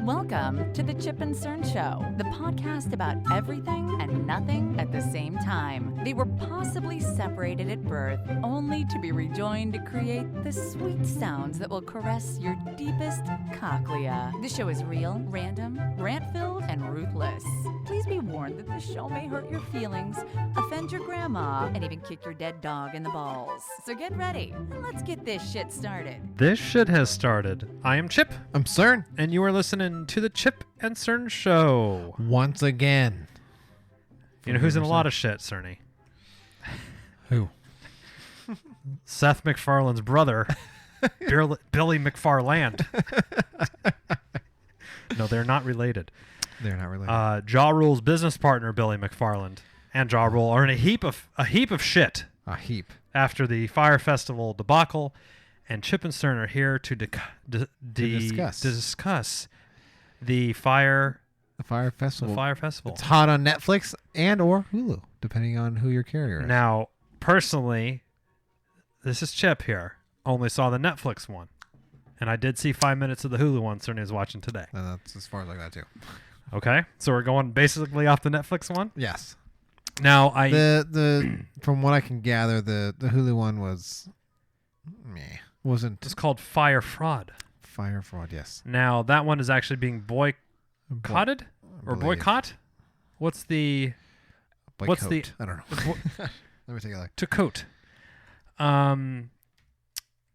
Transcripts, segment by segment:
Welcome to the Chip and Cern Show, the podcast about everything and nothing at the same time. They were possibly separated at birth, only to be rejoined to create the sweet sounds that will caress your deepest cochlea. The show is real, random, rant-filled, and ruthless. Please be warned that this show may hurt your feelings, offend your grandma, and even kick your dead dog in the balls. So get ready, and let's get this shit started. This shit has started. I am Chip. I'm Cern. And you are listening to the Chip and Cern Show. Once again. You know who's in a lot of shit, Cerny? Who? Seth MacFarlane's brother, Billy McFarland. No, they're not related. They're not related. Ja Rule's business partner, Billy McFarland, and Ja Rule are in a heap of shit. A heap. After the Fyre Festival debacle, and Chip and Cern are here to discuss the Fyre Festival. The Fyre Festival. It's hot on Netflix and or Hulu, depending on who your carrier is. Now, personally, this is Chip here. Only saw the Netflix one, and I did see 5 minutes of the Hulu one. Cerny is watching today. And that's as far as I got too. Okay, so we're going basically off the Netflix one. Yes. Now the from what I can gather, the Hulu one was meh. Wasn't. It's called Fyre Fraud. Fyre Fraud, yes. Now that one is actually being boycotted or boycott. What's the? What's the? I don't know. Let me take a look. To coat.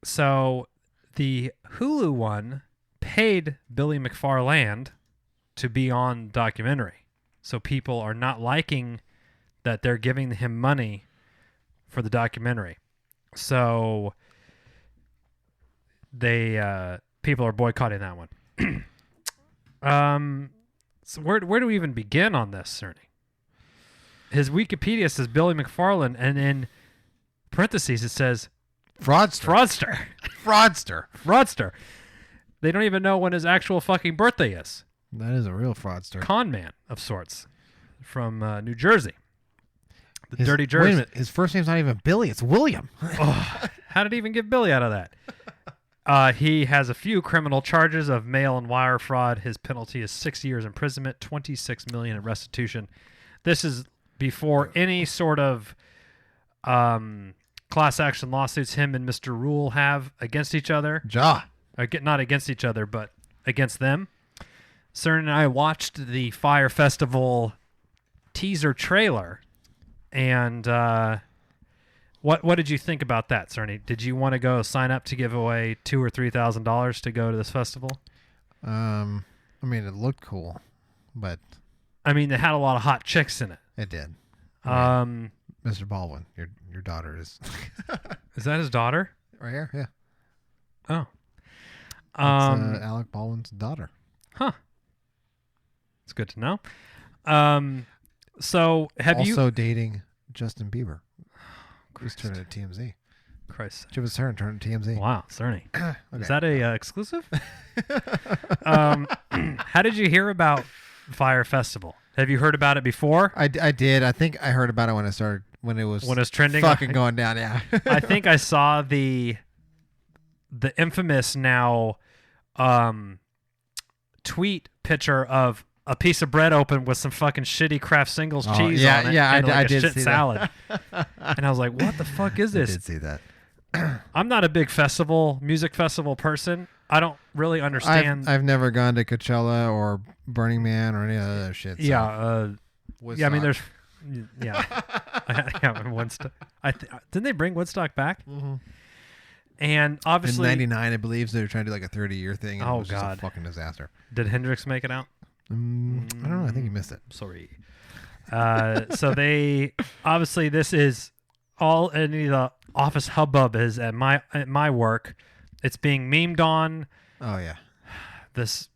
So the Hulu one paid Billy McFarland to be on documentary. So people are not liking that they're giving him money for the documentary. So people are boycotting that one. So where do we even begin on this, Cerny? His Wikipedia says Billy McFarland, and in parentheses it says fraudster. They don't even know when his actual fucking birthday is. That is a real fraudster. Con man of sorts from New Jersey. The dirty Jersey. Wait a minute. His first name's not even Billy. It's William. Oh, how did he even get Billy out of that? He has a few criminal charges of mail and wire fraud. His penalty is 6 years imprisonment, $26 million in restitution. This is before any sort of class action lawsuits him and Mr. Rule have against each other. Not against each other, but against them. Cern and I watched the Fyre Festival teaser trailer, and what did you think about that, Cerny? Did you want to go sign up to give away $2,000 or $3,000 to go to this festival? I mean, it looked cool, but I mean, it had a lot of hot chicks in it. It did. Mr. Baldwin, your daughter is. Is that his daughter? Right here, yeah. Oh. It's Alec Baldwin's daughter. Huh. It's good to know. So have you also dating Justin Bieber? Who's turning to TMZ? Christ. Chip and Cern turned to TMZ. Wow, Cerny. Okay. Is that a exclusive? How did you hear about Fyre Festival? Have you heard about it before? I did. I think I heard about it when it was trending, fucking going down. Yeah. I think I saw the infamous now tweet picture of a piece of bread open with some fucking shitty Kraft Singles cheese on it. Yeah, and I a did shit see salad. And I was like, what the fuck is this? I did see that. I'm not a big music festival person. I don't really understand. I've never gone to Coachella or Burning Man or any other shit. So. Yeah. Yeah, I mean, there's... Yeah. Woodstock. Didn't they bring Woodstock back? Mm-hmm. And obviously... In 99, I believe, they were trying to do like a 30-year thing. And oh, it was God. Just a fucking disaster. Did Hendrix make it out? I don't know. I think he missed it. Sorry. So they... Obviously, this is all... Any of the office hubbub is at my work. It's being memed on. Oh, yeah. This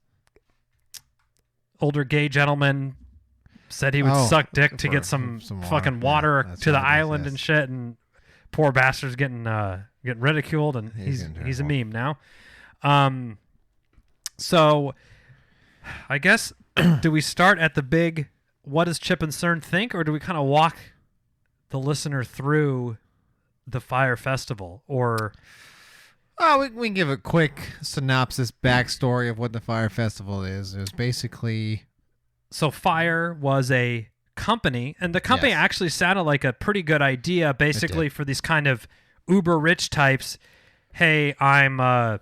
older gay gentleman said he would suck dick to get some fucking water to the island and shit, and poor bastard's getting ridiculed, and he's a meme now. So I guess do we start at the big what does Chip and Cern think, or do we kind of walk the listener through the Fyre Festival? Or Oh, we can give a quick synopsis, backstory of what the Fyre Festival is. It was basically... So Fyre was a company, and the company actually sounded like a pretty good idea, basically for these kind of uber rich types. Hey, I'm, I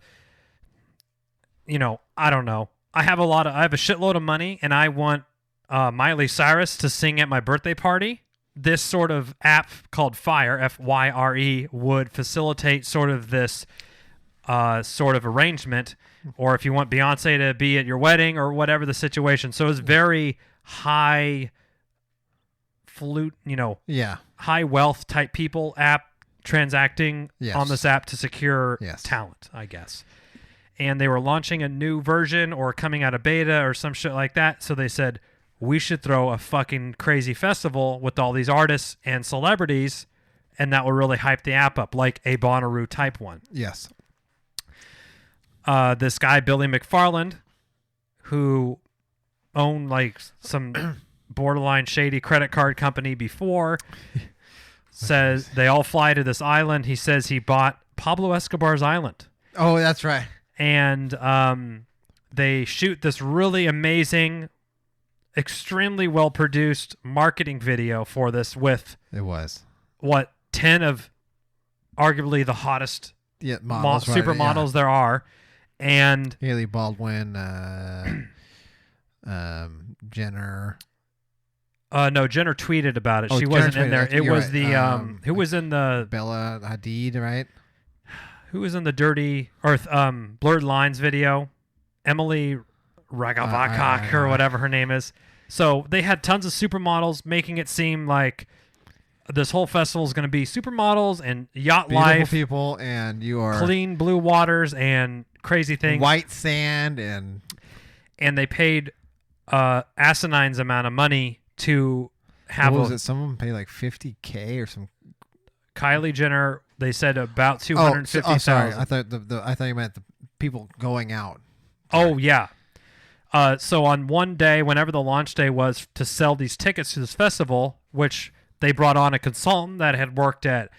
don't know. I have a shitload of money, and I want Miley Cyrus to sing at my birthday party. This sort of app called Fyre, Fyre, would facilitate sort of this sort of arrangement, or if you want Beyonce to be at your wedding or whatever the situation. So it's very high high wealth type people app transacting on this app to secure talent, I guess. And they were launching a new version or coming out of beta or some shit like that. So they said, we should throw a fucking crazy festival with all these artists and celebrities, and that will really hype the app up, like a Bonnaroo type one. Yes. This guy, Billy McFarland, who owned like some borderline shady credit card company before, says they all fly to this island. He says he bought Pablo Escobar's island. Oh, that's right. And they shoot this really amazing, extremely well-produced marketing video for this with... It was. 10 of arguably the hottest models, supermodels there are. And Haley Baldwin, Jenner. No, Jenner tweeted about it. She wasn't in there. It was right. Who was in the Bella Hadid, right? Who was in the Dirty or Blurred Lines video? Emily Ragovacak or whatever her name is. So they had tons of supermodels, making it seem like this whole festival is going to be supermodels and yacht Beautiful life, people, and you are clean blue waters and crazy things, white sand, and they paid asine's amount of money to have. What was it? Some of them pay like $50K or some. Kylie Jenner, they said about 250,000. Sorry, I thought you meant the people going out. Oh yeah. So on one day, whenever the launch day was, to sell these tickets to this festival, which they brought on a consultant that had worked at,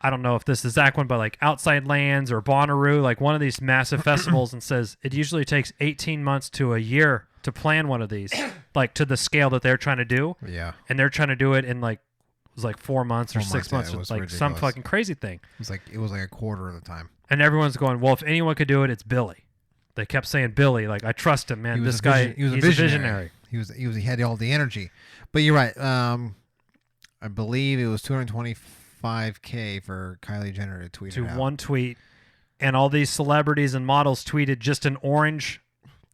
I don't know if this is the exact one, but like Outside Lands or Bonnaroo, like one of these massive festivals, and says it usually takes 18 months to a year to plan one of these, like to the scale that they're trying to do. Yeah. And they're trying to do it in like, it was like 4 months or 6 months. It was like ridiculous. some fucking crazy thing. It was like a quarter of the time. And everyone's going, well, if anyone could do it, it's Billy. They kept saying Billy, like, I trust him, man. This guy, he's a visionary. He had all the energy. But you're right. I believe it was $225K for Kylie Jenner to tweet it out. One tweet, and all these celebrities and models tweeted just an orange,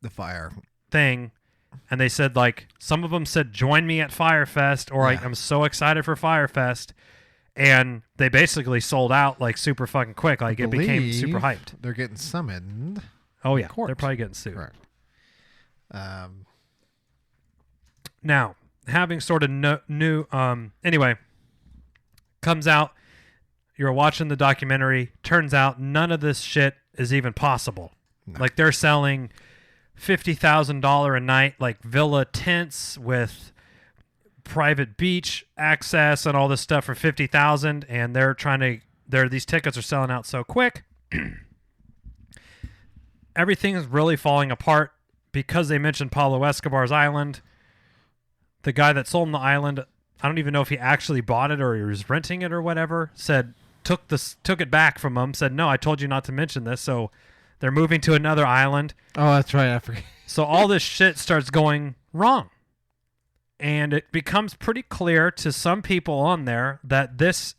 the Fyre thing, and they said like some of them said, "Join me at Fyre Fest," or "I'm so excited for Fyre Fest," and they basically sold out like super fucking quick. Like it became super hyped. They're getting summoned. Oh yeah, they're probably getting sued. Correct. Now, having sort of new anyway, comes out, you're watching the documentary, turns out none of this shit is even possible. No. Like they're selling $50,000 a night like villa tents with private beach access and all this stuff for $50,000, and these tickets are selling out so quick. Everything is really falling apart because they mentioned Pablo Escobar's island. The guy that sold him the island, I don't even know if he actually bought it or he was renting it or whatever, took it back from him, said, no, I told you not to mention this. So they're moving to another island. Oh, that's right. I forget. So all this shit starts going wrong. And it becomes pretty clear to some people on there that this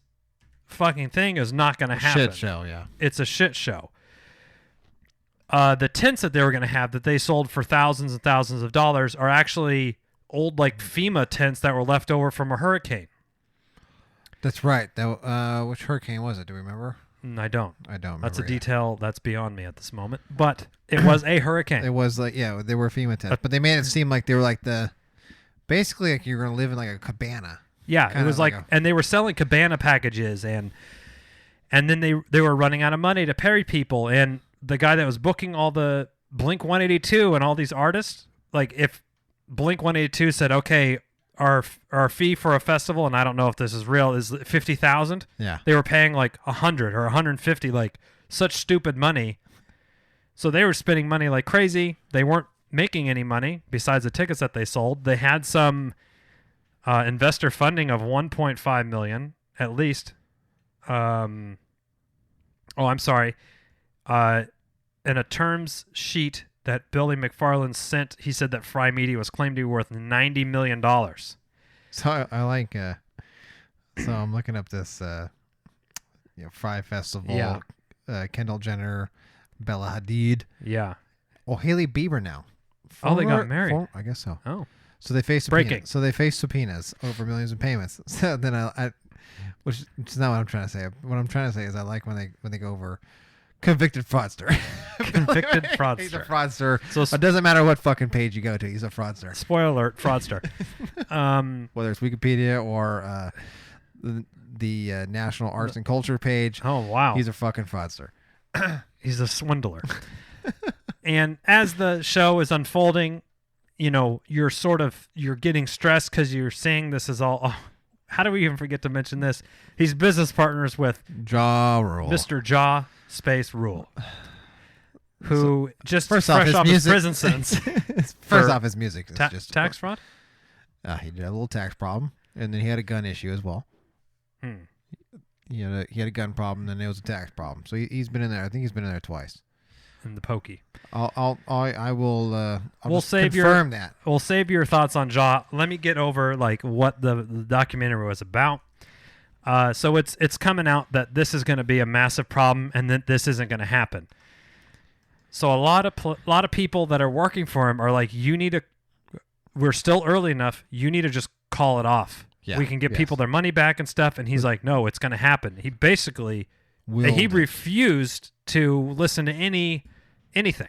fucking thing is not going to happen. Shit show, yeah. It's a shit show. The tents that they were going to have that they sold for thousands and thousands of dollars are actually old like FEMA tents that were left over from a hurricane. That's right. Which hurricane was it? Do you remember? I don't. That's a yet. detail that's beyond me at this moment. But it was a hurricane. It was like, yeah, they were FEMA tents. But they made it seem like they were like basically like you're going to live in like a cabana. Yeah, it was like and they were selling cabana packages and then they were running out of money to pay people, and the guy that was booking all the Blink-182 and all these artists, like if Blink-182 said, okay, our fee for a festival, and I don't know if this is real, is $50,000. Yeah, they were paying like $100 or $150 like such stupid money. So they were spending money like crazy. They weren't making any money besides the tickets that they sold. They had some investor funding of $1.5 million at least. I'm sorry. In a terms sheet that Billy McFarland sent, he said that Fry Media was claimed to be worth $90 million. So I like. So I'm looking up this, Fyre Festival. Yeah. Kendall Jenner, Bella Hadid. Yeah. Oh, Haley Bieber now. They got married. I guess so. Oh. So they face Breaking. So they face subpoenas over millions of payments. So then which is not what I'm trying to say. What I'm trying to say is I like when they go over convicted fraudster. Convicted fraudster. He's a fraudster. So it doesn't matter what fucking page you go to. He's a fraudster. Spoiler alert, fraudster. Whether it's Wikipedia or the National Arts and Culture page. Oh, wow. He's a fucking fraudster. He's a swindler. And as the show is unfolding, you're getting stressed because you're seeing this is all. Oh, how do we even forget to mention this? He's business partners with Ja Rule. Mr. Ja Space Rule, who just first fresh off, off his prison sentence. First off, his music is just tax fraud. He did have a little tax problem, and then he had a gun issue as well. He had a gun problem, then there was a tax problem. So he's been in there. I think he's been in there twice. In the pokey. I'll We'll save confirm that. We'll save your thoughts on Ja. Let me get over what the documentary was about. So it's coming out that this is going to be a massive problem and that this isn't going to happen. So a lot of people that are working for him are like, we're still early enough. You need to just call it off. Yeah, we can get people their money back and stuff. And he's like, no, it's going to happen. He basically he refused to listen to anything.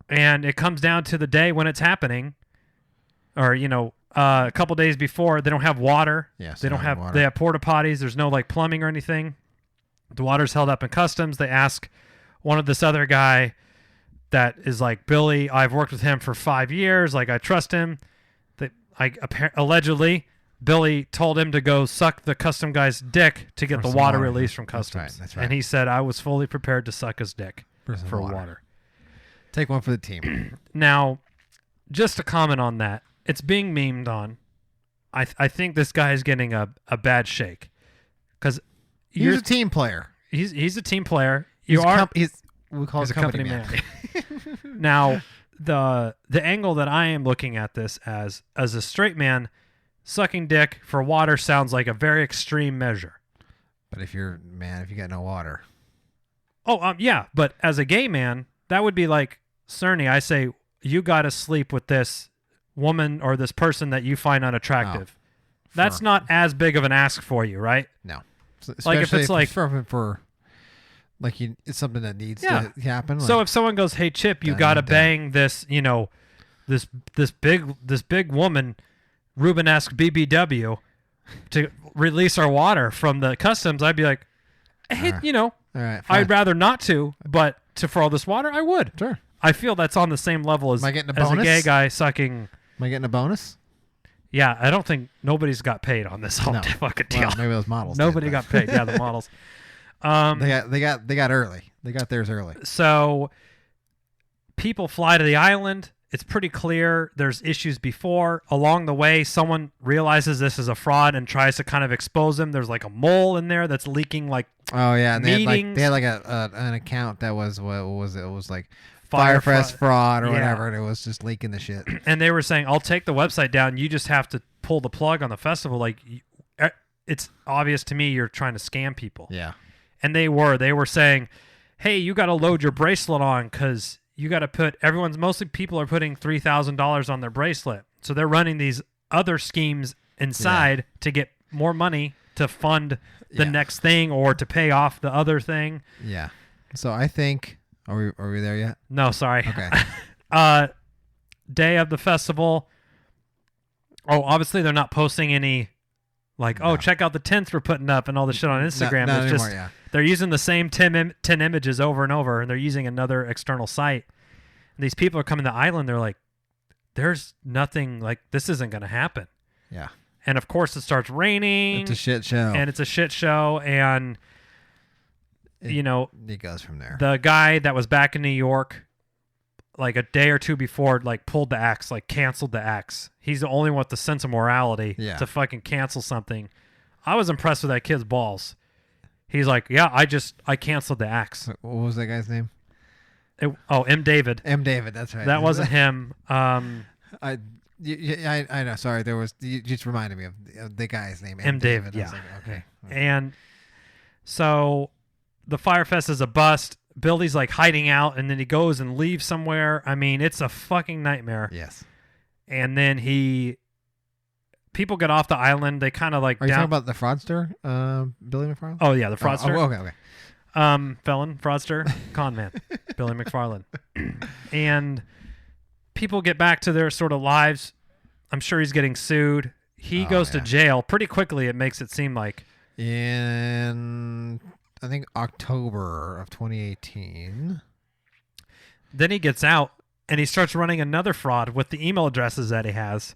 And it comes down to the day when it's happening, or a couple days before. They don't have water. Yes, they don't have water. They have porta potties. There's no plumbing or anything. The water's held up in customs. They ask one of this other guy that is like, Billy, I've worked with him for 5 years. I trust him. Allegedly, Billy told him to go suck the custom guy's dick to get the water released from customs. That's right. And he said, I was fully prepared to suck his dick for water. Take one for the team. Now, just to comment on that, it's being memed on. I think this guy is getting a bad shake because he's a team player. He's a team player. We call it a company man. Now, the angle that I am looking at this as a straight man, sucking dick for water sounds like a very extreme measure. But if you got no water. Oh, yeah. But as a gay man, that would be like, Cerny, I say, you got to sleep with this woman or this person that you find unattractive. That's not as big of an ask for you, right? No. Like if it's it's something that needs to happen. So if someone goes, "Hey Chip, you got to bang this, this big woman, Rubenesque BBW, to release our water from the customs," I'd be like, "Hey, all right, fine. I'd rather not to, but for all this water, I would." Sure. I feel that's on the same level as Am I getting a as a bonus? gay guy sucking. Am I getting a bonus? Yeah, I don't think nobody's got paid on this whole fucking deal. Well, maybe those models. Nobody got paid. Yeah, the models. They got early. They got theirs early. So people fly to the island. It's pretty clear there's issues before. Along the way, someone realizes this is a fraud and tries to kind of expose them. There's like a mole in there that's leaking oh yeah, and meetings. they had an account that was what was it? It was like Fyre Fest fraud or whatever, and it was just leaking the shit. And they were saying, "I'll take the website down. You just have to pull the plug on the festival." It's obvious to me you're trying to scam people. Yeah. And they were saying, "Hey, you got to load your bracelet on because you got to put mostly people are putting $3,000 on their bracelet. So they're running these other schemes inside to get more money to fund the next thing or to pay off the other thing." Yeah. So I think are we there yet? No, sorry. Okay. Day of the festival. Oh, obviously they're not posting any check out the tents we're putting up and all the shit on Instagram. Not it's anymore, just they're using the same 10 images over and over, and they're using another external site. And these people are coming to the island. They're like, there's nothing, this isn't going to happen. Yeah. And of course it starts raining. It's a shit show. And it's a shit show. And it goes from there. The guy that was back in New York, like a day or two before, like pulled the axe, like canceled the axe. He's the only one with the sense of morality to fucking cancel something. I was impressed with that kid's balls. He's like, yeah, I canceled the axe. What was that guy's name? M. David. M. David, that's right. That wasn't him. I know. Sorry, you just reminded me of the guy's name. M. David. Yeah. Like, okay. And so the Fyre Fest is a bust. Billy's like hiding out, and then he goes and leaves somewhere. I mean, it's a fucking nightmare. Yes. And then people get off the island. They kind of like. Are you talking about the fraudster, Billy McFarland? Oh yeah, the fraudster. Okay. Felon, fraudster, con man, Billy McFarland. And people get back to their sort of lives. I'm sure he's getting sued. He goes to jail pretty quickly. It makes it seem like. In, I think, October of 2018. Then he gets out and he starts running another fraud with the email addresses that he has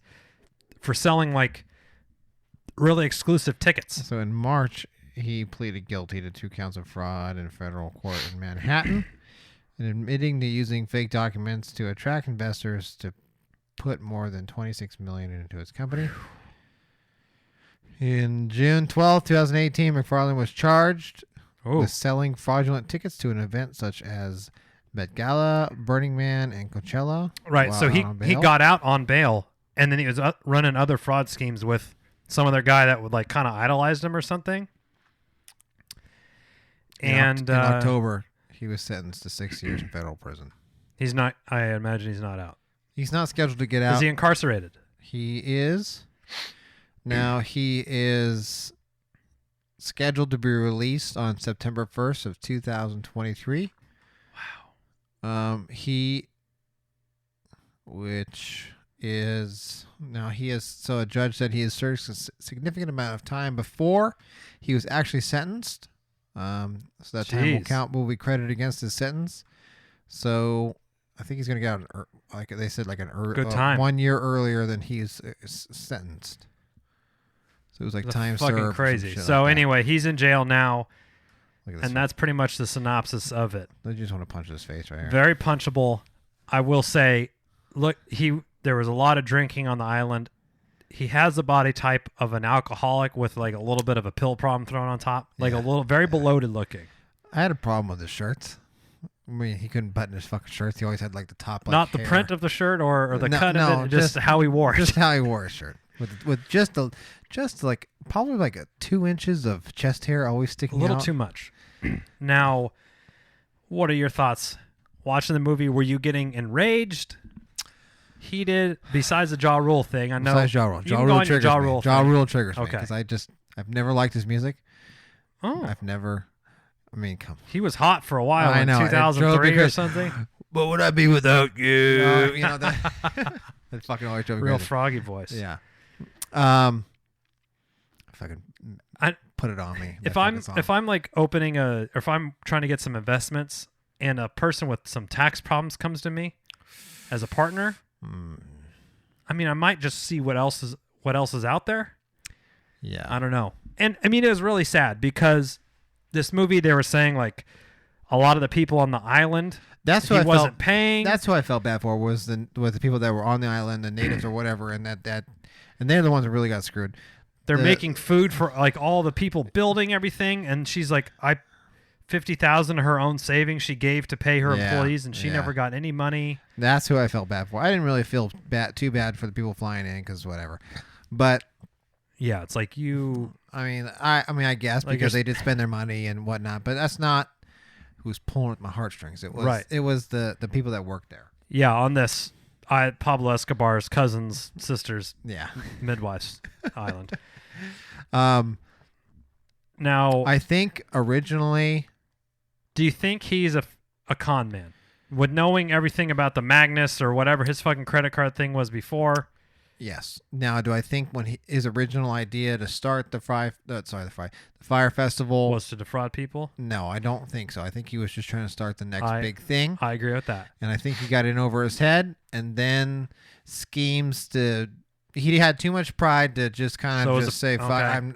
for selling like really exclusive tickets. So in March, he pleaded guilty to 2 counts of fraud in a federal court in Manhattan and admitting to using fake documents to attract investors to put more than $26 million into his company. In June 12, 2018, McFarland was charged with selling fraudulent tickets to an event such as Met Gala, Burning Man, and Coachella. Right, so he got out on bail, and then he was running other fraud schemes with some other guy that would like kind of idolized him or something. And in October, he was sentenced to 6 years in federal prison. He's not. I imagine he's not out. He's not scheduled to get out. Is he incarcerated? He is. Now he is scheduled to be released on September 1st of 2023. Wow. So a judge said he has served a significant amount of time before he was actually sentenced. So that time will be credited against his sentence. So I think he's going to get out, like they said, like good time 1 year earlier than he's sentenced. So it was like time served. Fucking crazy. So anyway, he's in jail now, and that's pretty much the synopsis of it. I just want to punch his face right here. Very punchable. I will say, look, there was a lot of drinking on the island. He has the body type of an alcoholic with like a little bit of a pill problem thrown on top, like a little very bloated looking. I had a problem with his shirts. I mean, he couldn't button his fucking shirts. He always had like the top. Like, not the hair. Print of the shirt or the cut of it, just how he wore it. Just how he wore his shirt. With just like probably like 2 inches of chest hair always sticking out. A little too much. Now, what are your thoughts? Watching the movie, were you getting enraged? Heated? Besides the Ja Rule thing, I know. Besides Ja Rule. Ja Rule triggers me. Ja Rule triggers me. Okay. Because I've never liked his music. Oh. I mean, come on. He was hot for a while in 2003 or something. What would I be without you? You know, that fucking always drove me Real crazy. froggy voice. Yeah. Fucking put it on me. If I'm like opening or if I'm trying to get some investments and a person with some tax problems comes to me as a partner, I mean, I might just see what else is out there. Yeah. I don't know. And I mean, it was really sad because this movie, they were saying like a lot of the people on the island, he wasn't paying. That's who I felt bad for was the people that were on the island, the natives or whatever, and and they're the ones that really got screwed. They're making food for like all the people building everything, and she's like, $50,000 of her own savings she gave to pay her employees, and she never got any money. That's who I felt bad for. I didn't really feel too bad for the people flying in because whatever, but yeah, it's like you. I mean, I guess because they did spend their money and whatnot, but that's not who's pulling at my heartstrings. It was It was the people that worked there. Yeah, on this, Pablo Escobar's cousins, sisters, midwives island. Now, I think originally, do you think he's a con man? With knowing everything about the Magnus or whatever his fucking credit card thing was before? Yes. Now, do I think when his original idea to start the Fyre Festival was to defraud people? No, I don't think so. I think he was just trying to start the next big thing. I agree with that. And I think he got in over his head, and then schemes to he had too much pride to just kind of just say, okay.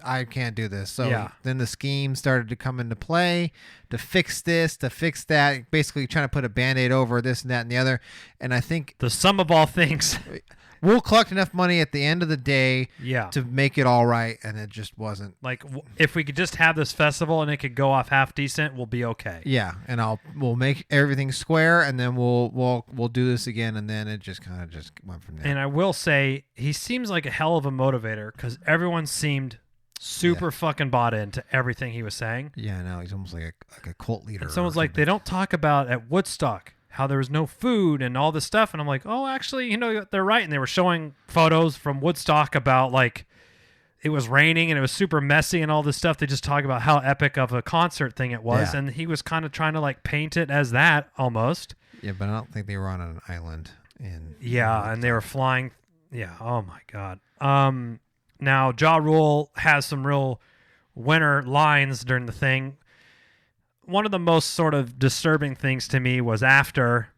I can't do this. So then the scheme started to come into play to fix this, to fix that, basically trying to put a Band-Aid over this and that and the other. And I think the sum of all things, we'll collect enough money at the end of the day to make it all right, and it just wasn't. Like, if we could just have this festival and it could go off half decent, we'll be okay. Yeah, and we'll make everything square, and then we'll do this again, and then it just kind of just went from there. And I will say, he seems like a hell of a motivator because everyone seemed super fucking bought into everything he was saying. Yeah, I know. He's almost like a cult leader. And someone's like, they don't talk about at Woodstock how there was no food and all this stuff. And I'm like, oh, actually, they're right. And they were showing photos from Woodstock about like it was raining and it was super messy and all this stuff. They just talk about how epic of a concert thing it was. Yeah. And he was kind of trying to like paint it as that almost. Yeah, but I don't think they were on an island in Woodstock. And they were flying. Yeah. Oh my God. Now Ja Rule has some real winner lines during the thing. One of the most sort of disturbing things to me was after,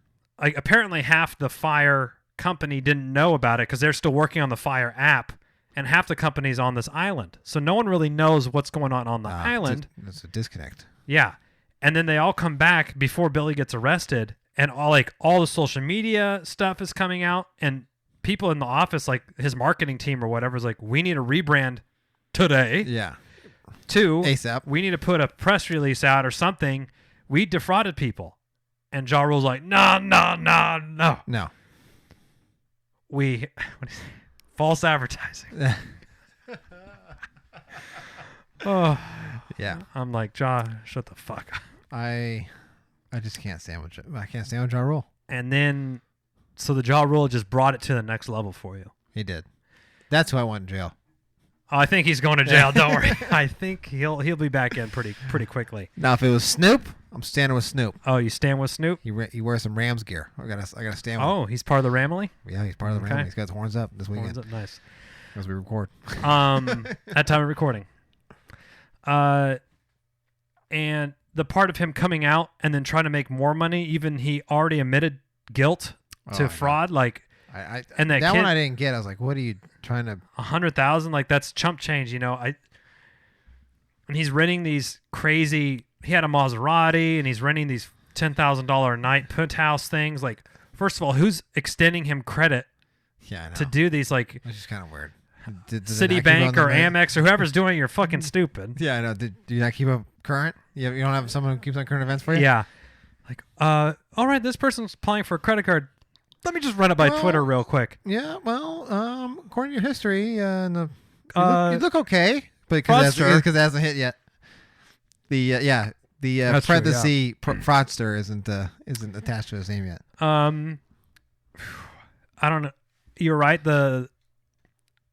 like, apparently half the Fyre company didn't know about it because they're still working on the Fyre app, and half the company's on this island. So no one really knows what's going on the island. It's a disconnect. Yeah. And then they all come back before Billy gets arrested, and all the social media stuff is coming out, and people in the office, like his marketing team or whatever, is like, we need a rebrand today. Yeah. 2, ASAP. We need to put a press release out or something. We defrauded people. And Ja Rule's like, no. False advertising. Oh. Yeah. I'm like, Ja, shut the fuck up. I just can't stand with Ja Rule. And then, so the Ja Rule just brought it to the next level for you. He did. That's who I want in jail. Oh, I think he's going to jail. Don't worry. I think he'll be back in pretty quickly. Now, if it was Snoop, I'm standing with Snoop. Oh, you stand with Snoop? He wears some Rams gear. I gotta stand with him. Oh, he's part of the Ramily? Yeah, he's part of the Ramily. He's got his horns up this weekend. Horns up, nice. As we record. At time of recording. And the part of him coming out and then trying to make more money, even he already admitted guilt to fraud, like. And that one I didn't get. I was like, "What are you trying to?" 100,000, like that's chump change, And he's renting these crazy. He had a Maserati, and he's renting these $10,000 a night penthouse things. Like, first of all, who's extending him credit? To do these, like, which is kind of weird. Citibank or Amex or whoever's doing it, you're fucking stupid. Yeah, I know. Do you not keep up current? You don't have someone who keeps on current events for you? Yeah. Like, all right, this person's applying for a credit card. Let me just run it by Twitter real quick. Yeah, well, according to your history, you look okay, but because it hasn't hit yet. The parenthesis fraudster isn't attached to his name yet. I don't know. You're right.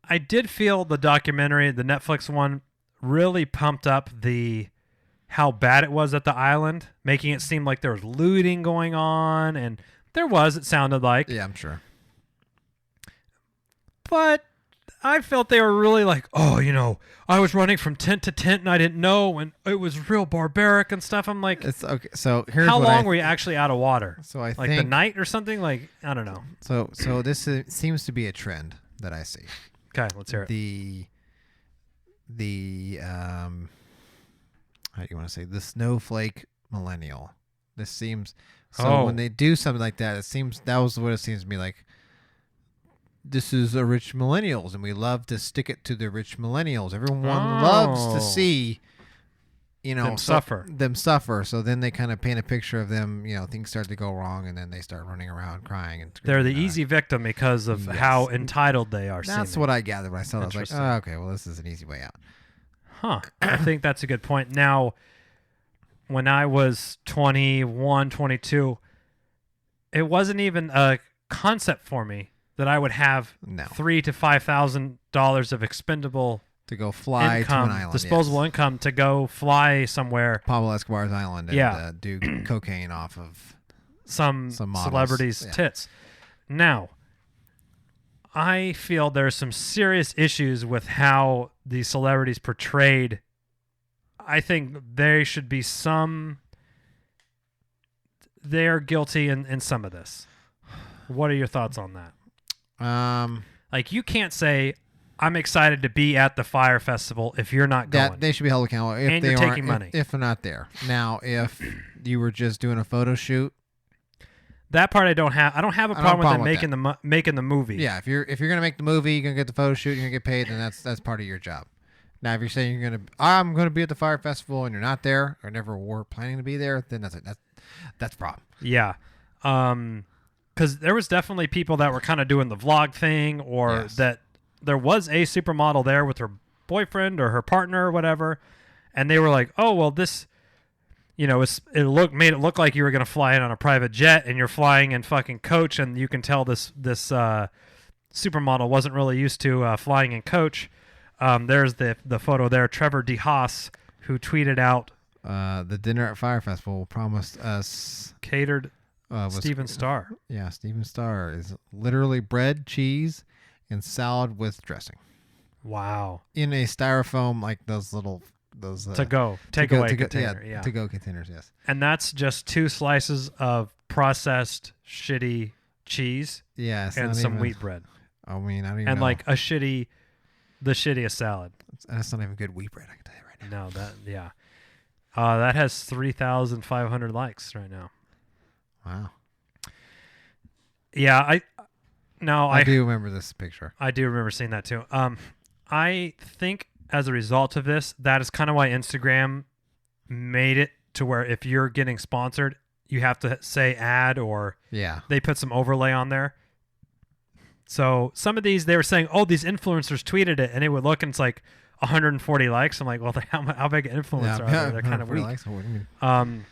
I did feel the documentary, the Netflix one, really pumped up how bad it was at the island, making it seem like there was looting going on, and there was, it sounded like. Yeah, I'm sure. But I felt they were really like, I was running from tent to tent and I didn't know, and it was real barbaric and stuff. I'm like, it's okay. So here's how long were you actually out of water? So I think the night or something. Like, I don't know. So this seems to be a trend that I see. Okay, let's hear it. The how do you want to say, the snowflake millennial. This seems. So when they do something like that, that was what it seems to me like. This is the rich millennials, and we love to stick it to the rich millennials. Everyone loves to see, them suffer. So then they kind of paint a picture of them. Things start to go wrong, and then they start running around crying and they're the easy victim because of how entitled they are. That's what I gathered when I saw it. I was like, oh, okay, well, this is an easy way out. Huh. I think that's a good point. Now, when I was 21, 22, it wasn't even a concept for me that I would have $3,000 to $5,000 of expendable to go fly income, to an island, disposable income to go fly somewhere. Pablo Escobar's island and do cocaine off of some celebrities' tits. Now, I feel there's some serious issues with how these celebrities portrayed. I think there should be they're guilty in some of this. What are your thoughts on that? Like, you can't say, I'm excited to be at the Fyre Festival if you're not going. They should be held accountable if and they you're aren't, taking money. If they're not there. Now, if you were just doing a photo shoot, that part I don't have. I don't have a problem with them making the movie. Yeah, if you're gonna make the movie, you're gonna get the photo shoot, you're gonna get paid, then that's part of your job. Now, if you're saying I'm gonna be at the Fyre Festival and you're not there or never were planning to be there, then that's a problem. Yeah, because there was definitely people that were kind of doing the vlog thing, or that there was a supermodel there with her boyfriend or her partner or whatever, and they were like, "Oh, well, this, made it look like you were gonna fly in on a private jet, and you're flying in fucking coach, and you can tell this supermodel wasn't really used to flying in coach." There's the photo there. Trevor DeHaas, who tweeted out, the dinner at Fyre Festival promised us catered Steven Starr. Yeah, Steven Starr is literally bread, cheese, and salad with dressing. Wow. In a styrofoam, like those to-go takeaway container. Yeah, to-go containers, yes. And that's just 2 slices of processed shitty cheese. Yeah, and some wheat bread. I mean, I don't even and know. like the shittiest salad. That's not even good wheat bread, I can tell you right now. No, that has 3,500 likes right now. Wow. Yeah, I do remember this picture. I do remember seeing that too. I think as a result of this, that is kind of why Instagram made it to where if you're getting sponsored, you have to say ad, or they put some overlay on there. So some of these, they were saying, oh, these influencers tweeted it, and it would look, and it's like 140 likes. I'm like, well, how big an influencer are they? They're kind of weak. Likes, what do you mean?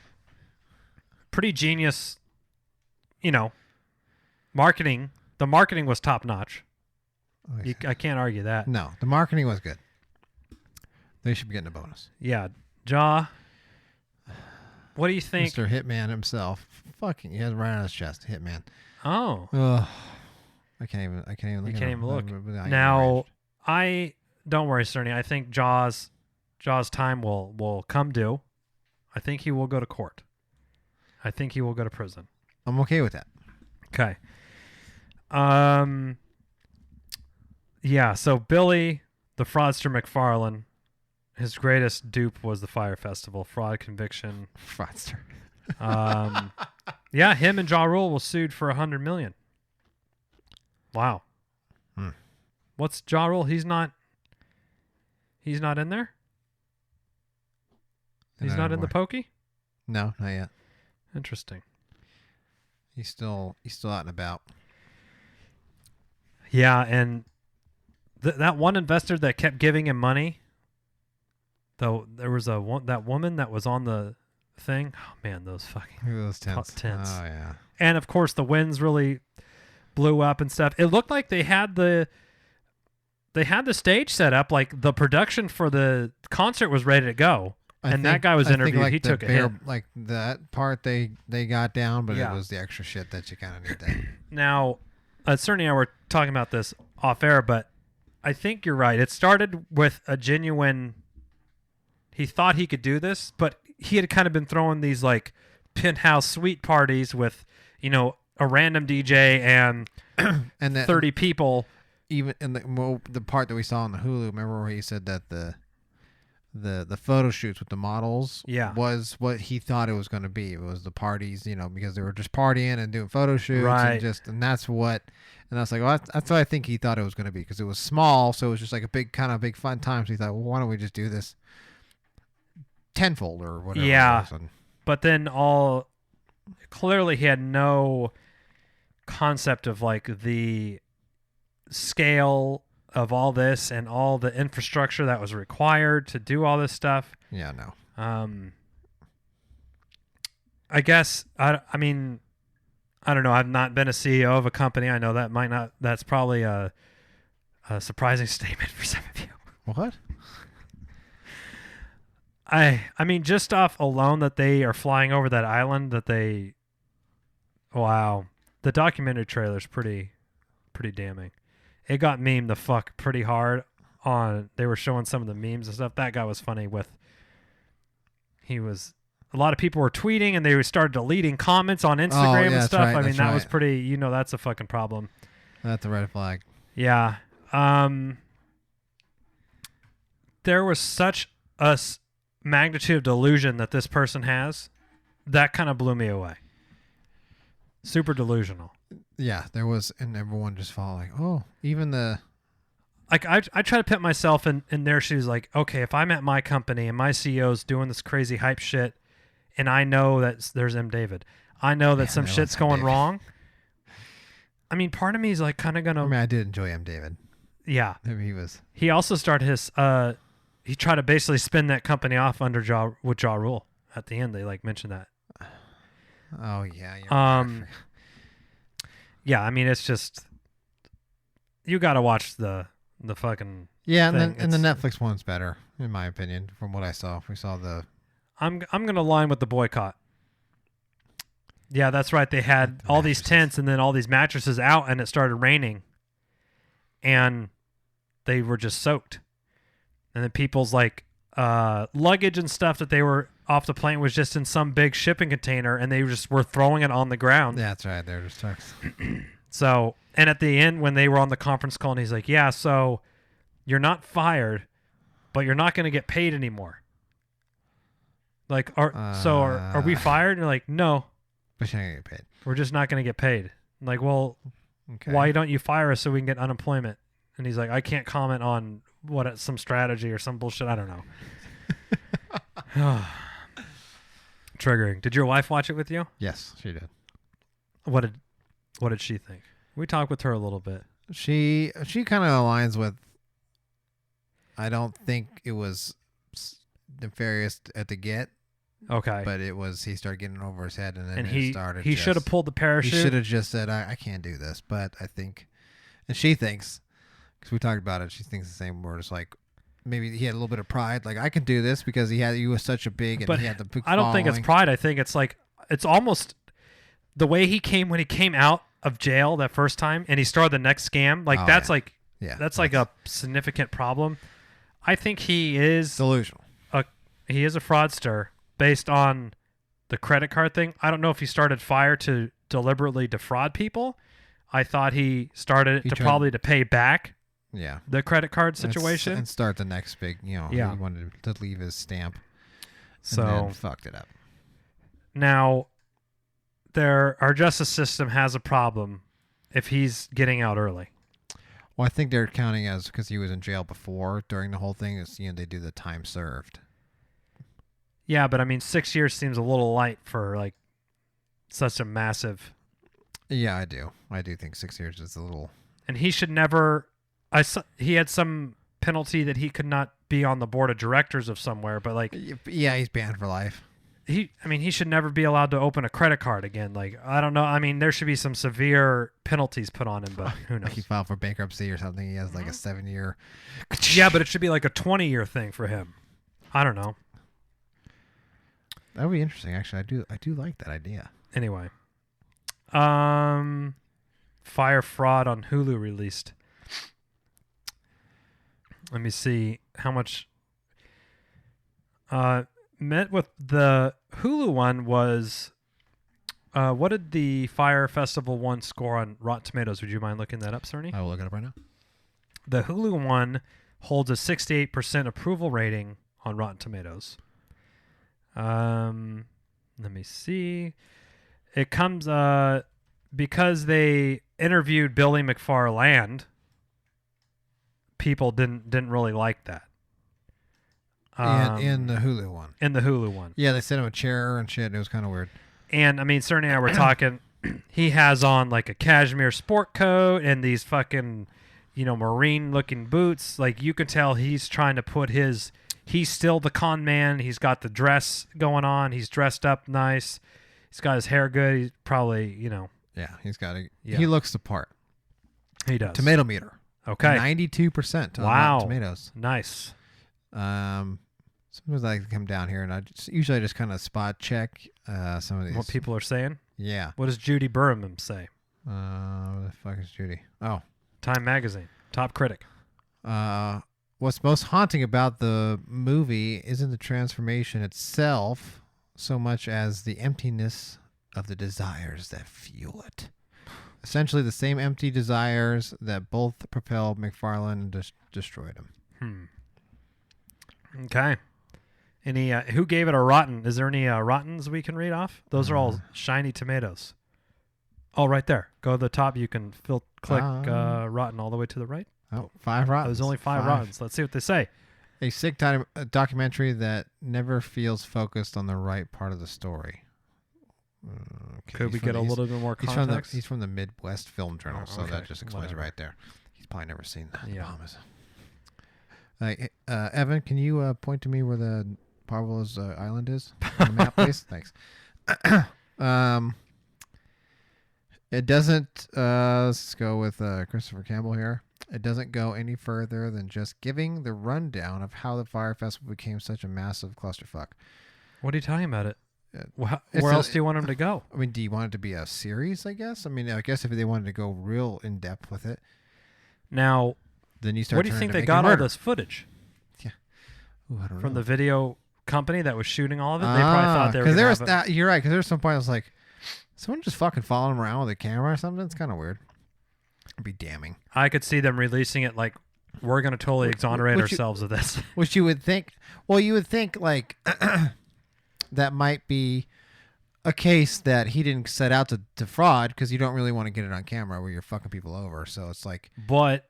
Pretty genius, marketing. The marketing was top notch. I can't argue that. No, the marketing was good. They should be getting a bonus. Yeah. Jaw, what do you think? Mr. Hitman himself. Fucking, he has it right on his chest. Hitman. Oh. Ugh. I can't even look. You can't even look. Now, don't worry, Cerny. I think Jaw's time will come due. I think he will go to court. I think he will go to prison. I'm okay with that. Okay. Yeah, so Billy, the fraudster McFarlane, his greatest dupe was the Fyre Festival. Fraud conviction. Fraudster. Yeah, him and Ja Rule was sued for $100 million. Wow. What's Ja Rule? He's not in there? He's not in the pokey? No, not yet. Interesting. He's still out and about. Yeah, and that one investor that kept giving him money, though, there was that woman that was on the thing. Oh man, those tents. Oh yeah. And of course, the winds really blew up and stuff. It looked like they had the stage set up, like the production for the concert was ready to go. That guy was interviewed. Like he took a hit. Like that part they got down, but it was the extra shit that you kind of need that. Now, Cerny and I were talking about this off air, but I think you're right. It started with a genuine, he thought he could do this, but he had kind of been throwing these like penthouse suite parties with, a random DJ and 30 people. Even in the part that we saw on the Hulu, remember where he said that the photo shoots with the models was what he thought it was going to be. It was the parties, because they were just partying and doing photo shoots, right. and that's what, and I was like, well, that's what I think he thought it was going to be, because it was small, so it was just like a big fun time. So he thought, well, why don't we just do this tenfold or whatever? Yeah, but then clearly he had no concept of like the scale of all this and all the infrastructure that was required to do all this stuff. Yeah, no. I guess I mean, I don't know. I've not been a CEO of a company. I know that's probably a surprising statement for some of you. What? I mean, just off alone that they are flying over that island wow. The documentary trailer's pretty damning. It got memed the fuck pretty hard they were showing some of the memes and stuff. That guy was funny a lot of people were tweeting and they started deleting comments on Instagram and stuff. Right, I mean, that was pretty, that's a fucking problem. That's a red flag. Yeah. There was such a magnitude of delusion that this person has. That kind of blew me away. Super delusional. Yeah, there was, and everyone just felt like, oh, even the... Like, I try to put myself in their shoes, like, okay, if I'm at my company and my CEO's doing this crazy hype shit, and I know that there's M. David, I know that some shit's going wrong. I mean, part of me is like kind of going to... I mean, I did enjoy M. David. Yeah. I mean, he was... He also started his... he tried to basically spin that company off under Ja Rule. At the end, they like mentioned that. Oh, yeah. Yeah, I mean, it's just... You got to watch the fucking... Yeah, thing. and the Netflix one's better, in my opinion, from what I saw. We saw the... I'm going to line with the boycott. Yeah, that's right. They had all these tents and then all these mattresses out, and it started raining. And they were just soaked. And then people's like luggage and stuff that they were off the plane was just in some big shipping container, and they just were throwing it on the ground. Yeah, that's right. They're just trucks. So, and at the end when they were on the conference call, and he's like, yeah, so you're not fired, but you're not going to get paid anymore. Like, are we fired? And you're like, no. But you're not going to get paid. We're just not going to get paid. I'm like, well, okay. Why don't you fire us so we can get unemployment? And he's like, I can't comment on some strategy or some bullshit. I don't know. Triggering. Did your wife watch it with you? Yes, she did. What did she think? We talked with her a little bit. She kind of aligns with... I don't think it was nefarious at the get. Okay. But it was, he started getting over his head, and then and he started... He should have pulled the parachute. He should have just said, I can't do this. But I think... And she thinks... Because we talked about it, she thinks the same word. It's like, maybe he had a little bit of pride. Like, I can do this because he was such a big... And he had the big I don't think it's pride. I think it's like... It's almost... The way when he came out of jail that first time, and he started the next scam, like, that's like a significant problem. I think he is... Delusional. He is a fraudster based on the credit card thing. I don't know if he started Fyre to deliberately defraud people. I thought he started it to pay back the credit card situation. And start the next big, he wanted to leave his stamp. And then fucked it up. Now, our justice system has a problem if he's getting out early. Well, I think they're counting as because he was in jail before during the whole thing. Is they do the time served. Yeah, but I mean, 6 years seems a little light for like such a massive. Yeah, I do. I do think 6 years is a little. And he should never. He had some penalty that he could not be on the board of directors of somewhere, but like. Yeah, he's banned for life. He should never be allowed to open a credit card again. Like, I don't know. I mean, there should be some severe penalties put on him, but who knows? Like he filed for bankruptcy or something. He has like a 7-year. Yeah, but it should be like a 20-year thing for him. I don't know. That would be interesting. Actually, I do like that idea. Anyway, Fyre Fraud on Hulu released. Let me see how much. Met with the Hulu one was. What did the Fyre Festival one score on Rotten Tomatoes? Would you mind looking that up, Cerny? I will look it up right now. The Hulu one holds a 68% approval rating on Rotten Tomatoes. Let me see. It comes because they interviewed Billy McFarland. People didn't really like that. In the Hulu one. In the Hulu one. Yeah, they sent him a chair and shit. It was kind of weird. And I mean, Cern and I were talking. He has on like a cashmere sport coat and these fucking, marine-looking boots. Like you can tell he's trying to put his. He's still the con man. He's got the dress going on. He's dressed up nice. He's got his hair good. He's probably, Yeah, he's got it. Yeah. He looks the part. He does. Tomato meter. Okay. 92% on Rotten Tomatoes. Nice. Sometimes I come down here and I just kind of spot check some of these. What people are saying? Yeah. What does Judy Burham say? What the fuck is Judy? Oh. Time Magazine. Top critic. What's most haunting about the movie isn't the transformation itself so much as the emptiness of the desires that fuel it. Essentially the same empty desires that both propelled McFarlane and destroyed him. Okay. Any who gave it a rotten? Is there any rottens we can read off? Those are all shiny tomatoes. Oh, right there. Go to the top. You can click rotten all the way to the right. Oh, 5 rottens. There's only 5 rottens. Let's see what they say. A sick documentary that never feels focused on the right part of the story. Okay. Could we get a little bit more context? He's from the Midwest Film Journal, so that just explains it right there. He's probably never seen that. Yeah. Evan, can you point to me where the Pablo's Island is on the map, please? Thanks. It doesn't. Let's go with Christopher Campbell here. It doesn't go any further than just giving the rundown of how the Fyre Festival became such a massive clusterfuck. What are you talking about? Where else do you want him to go? I mean, do you want it to be a series, I guess? I mean, I guess if they wanted to go real in-depth with it. Now, then you start. Where do you think they got all this footage? Yeah. Ooh, I don't know. From the video company that was shooting all of it? They probably thought they were going to have it. You're right, because there was some point I was like, someone just fucking following him around with a camera or something? It's kind of weird. It'd be damning. I could see them releasing it like, we're going to totally exonerate ourselves of this. Which you would think, like, that might be a case that he didn't set out to defraud, because you don't really want to get it on camera where you're fucking people over. So it's like. But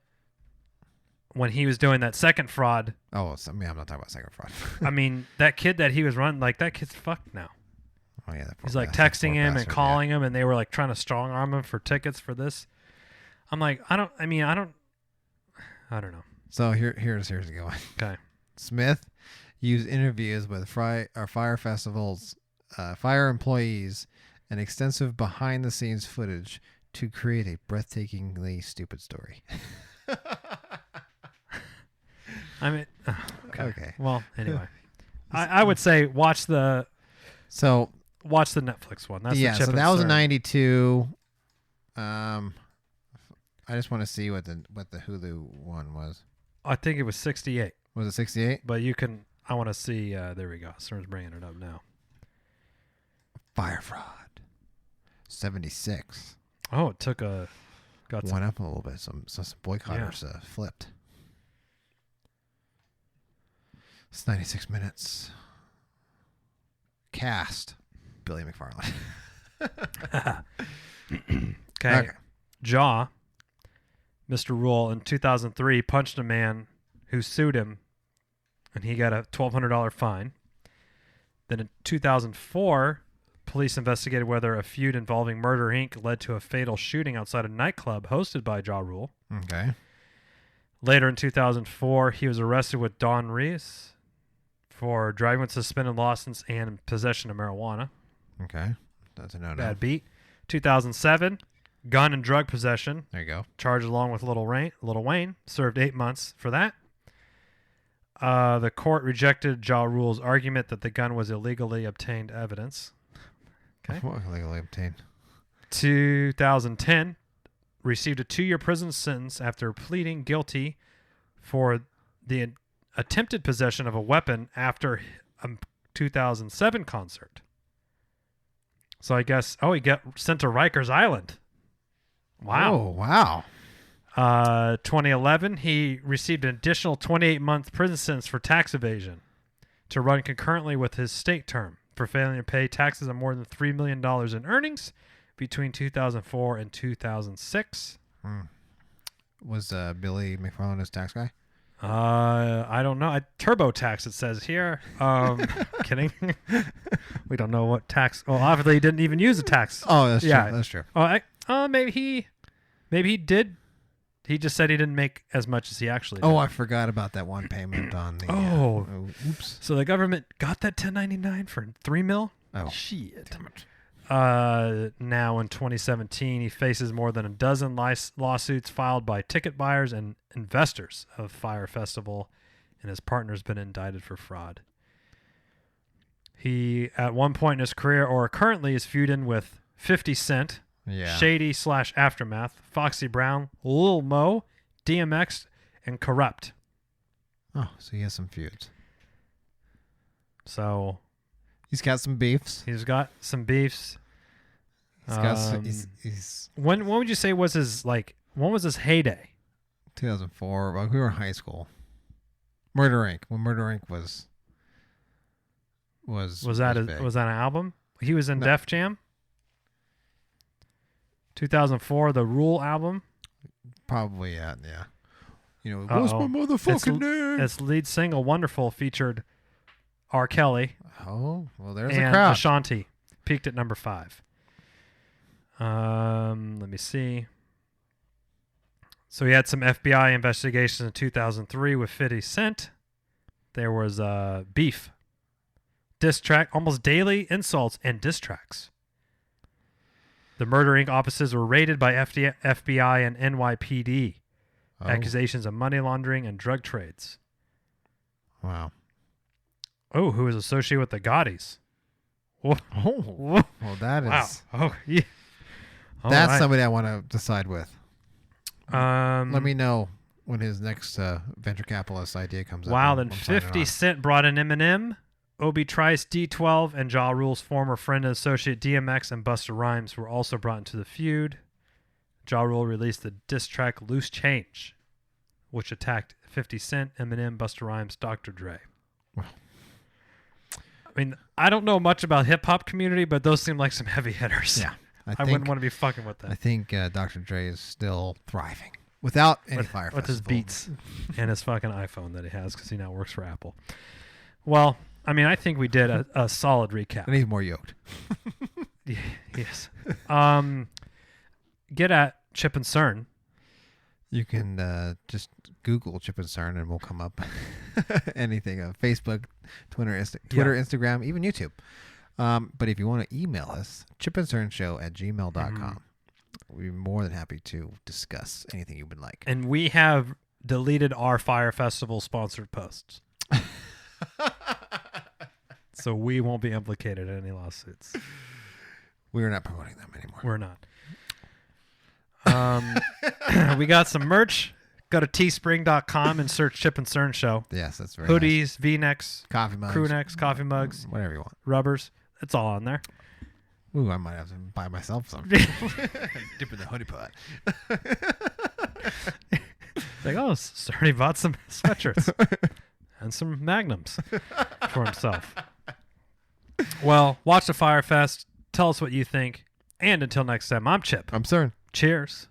when he was doing that second fraud. Oh, I'm not talking about second fraud. I mean, that kid that he was running, like, that kid's fucked now. Oh, yeah. He's like texting him and calling him, and they were like trying to strong arm him for tickets for this. I'm like, I don't know. So here's the going. Okay. Smith used interviews with Fyre Festival's Fyre employees and extensive behind-the-scenes footage to create a breathtakingly stupid story. I mean, okay. Well, anyway, I would say watch the Netflix one. That's so that was in '92. I just want to see what the Hulu one was. I think it was 68. Was it 68? But I want to see. There we go. Cern's bringing it up now. Fire fraud. 76. Oh, it took went up a little bit. Some boycotters flipped. It's 96 minutes. Cast. Billy McFarlane. Okay. Jaw. Mr. Rule in 2003 punched a man who sued him, and he got a $1,200 fine. Then in 2004, police investigated whether a feud involving Murder Inc. led to a fatal shooting outside a nightclub hosted by Ja Rule. Okay. Later in 2004, he was arrested with Don Rees for driving with suspended license and possession of marijuana. Okay. That's a no-no. Bad beat. 2007, gun and drug possession. There you go. Charged along with Lil Wayne. Served 8 months for that. The court rejected Ja Rule's argument that the gun was illegally obtained evidence. Okay. What illegally obtained? 2010, received a 2-year prison sentence after pleading guilty for the attempted possession of a weapon after a 2007 concert. So I guess, he got sent to Rikers Island. Wow. Oh, wow. 2011, he received an additional 28-month prison sentence for tax evasion to run concurrently with his state term for failing to pay taxes on more than $3 million in earnings between 2004 and 2006. Was Billy McFarlane his tax guy? I don't know. TurboTax, it says here. Kidding. We don't know what tax. Well, obviously he didn't even use a tax. Oh, that's true. That's true. Maybe he did. He just said he didn't make as much as he actually did. Oh, I forgot about that one payment on the... oops. So the government got that 1099 for $3 million? Oh, shit. Damn it. Now in 2017, he faces more than a dozen lawsuits filed by ticket buyers and investors of Fyre Festival, and his partner's been indicted for fraud. He, at one point in his career, or currently, is feuding with 50 Cent, Shady/Aftermath, Foxy Brown, Lil Mo, DMX, and Corrupt. Oh, so he has some feuds. So... He's got some beefs. He's got some beefs. He's when would you say was his when was his heyday? 2004. Well, we were in high school. Murder Inc. When Murder Inc. was that big. was that an album? He was in Def Jam. 2004, the Rule album. Probably, yeah. What's my motherfucking name? Its lead single, Wonderful, featured R. Kelly. Oh, well, there's and a crowd. Ashanti peaked at number 5. Let me see. So he had some FBI investigations in 2003 with 50 Cent. There was beef, diss track, almost daily insults and diss tracks. The Murder Inc. offices were raided by FBI and NYPD. Oh. Accusations of money laundering and drug trades. Wow. Oh, who was associated with the Gaudis? Whoa. Well, that is... Wow. Oh, yeah. That's somebody I want to decide with. Let me know when his next venture capitalist idea comes up. Wow, then 50 Cent brought in Eminem, Obi Trice, D12, and Ja Rule's former friend and associate DMX and Busta Rhymes were also brought into the feud. Ja Rule released the diss track Loose Change, which attacked 50 Cent, Eminem, Busta Rhymes, Dr. Dre. Wow. I mean, I don't know much about hip-hop community, but those seem like some heavy hitters. Yeah. I wouldn't want to be fucking with that. I think Dr. Dre is still thriving without any Fyre Festival. With his Beats and his fucking iPhone that he has because he now works for Apple. Well, I mean, I think we did a solid recap. And he's more yoked. Yes. Get at Chip and Cern. You can just Google Chip and Cern and we'll come up. Anything. Facebook, Twitter, Instagram, even YouTube. But if you want to email us, chipandcernshow@gmail.com. We'd be more than happy to discuss anything you would like. And we have deleted our Fyre Festival sponsored posts. So we won't be implicated in any lawsuits. We are not promoting them anymore. We're not. We got some merch. Go to teespring.com and search Chip and Cern Show. Yes, that's very Hoodies, nice. V-necks, coffee mugs, crew necks, coffee mugs, whatever you want. Rubbers. It's all on there. Ooh, I might have to buy myself some. Dip in the hoodie pot. Like, oh, Cerny bought some sweatshirts and some magnums for himself. Well, watch the Fyre Fest. Tell us what you think. And until next time, I'm Chip. I'm Cern. Cheers.